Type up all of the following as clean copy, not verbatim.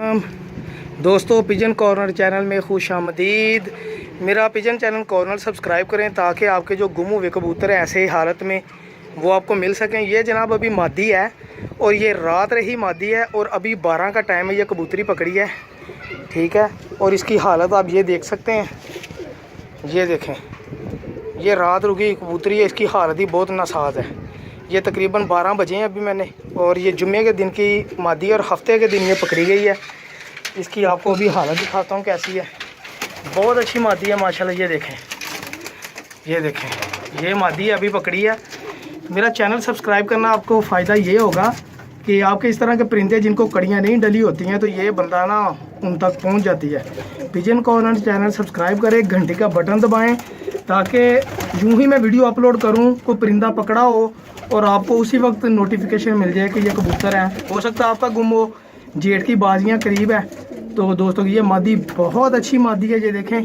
दोस्तों pigeon corner channel में खुश आमदीद। मेरा पिजन चैनल कॉर्नर सब्सक्राइब करें ताकि आपके जो गुम हुए कबूतर हैं ऐसे ही हालत में वो आपको मिल सकें। ये जनाब अभी मादी है और ये रात रही मादी है और अभी 12 का टाइम है। ये कबूतरी पकड़ी है, ठीक है। और इसकी हालत आप ये देख सकते हैं, ये देखें, ये रात रुकी कबूतरी है। इसकी हालत ही बहुत नासाज है। ये तकरीबन 12 बजे हैं अभी मैंने, और ये जुम्मे के दिन की मादी और हफ्ते के दिन ये पकड़ी गई है। इसकी आपको अभी हालत दिखाता हूँ कैसी है। बहुत अच्छी मादी है माशाल्लाह। ये देखें, ये देखें, ये मादी अभी पकड़ी है। मेरा चैनल सब्सक्राइब करना आपको फ़ायदा ये होगा कि आपके इस तरह के परिंदे जिनको कड़ियाँ नहीं डली होती हैं तो ये बंदा ना उन तक पहुँच जाती है। पिजन कॉर्नर चैनल सब्सक्राइब करें, घंटे का बटन दबाएँ ताकि यूँ ही मैं वीडियो अपलोड करूँ कोई परिंदा पकड़ा हो और आपको उसी वक्त नोटिफिकेशन मिल जाए कि ये कबूतर है। हो सकता है आपका गुम हो, जेठ की बाजियाँ करीब है। तो दोस्तों ये मादी बहुत अच्छी मादी है। ये देखें,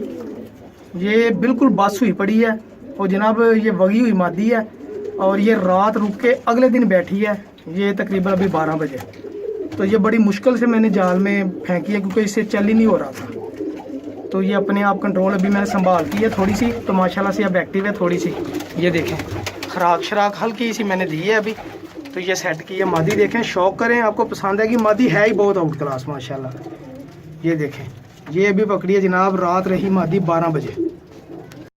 ये बिल्कुल बस हुई पड़ी है और जनाब ये वगी हुई मादी है और ये रात रुक के अगले दिन बैठी है। ये तकरीबन अभी 12 बजे। तो ये बड़ी मुश्किल से मैंने जाल में फेंकी है क्योंकि इससे चल ही नहीं हो रहा था। तो ये अपने आप कंट्रोल अभी मैंने संभाल की है थोड़ी सी, तो माशाल्लाह से अब एक्टिव है थोड़ी सी। ये देखें, खराक शराक हल्की सी मैंने दी है अभी। तो ये सेट की है मादी। देखें, शौक करें, आपको पसंद है कि मादी है ही बहुत आउट क्लास माशाल्लाह। ये देखें, ये अभी पकड़ी है जनाब, रात रही मादी 12 बजे।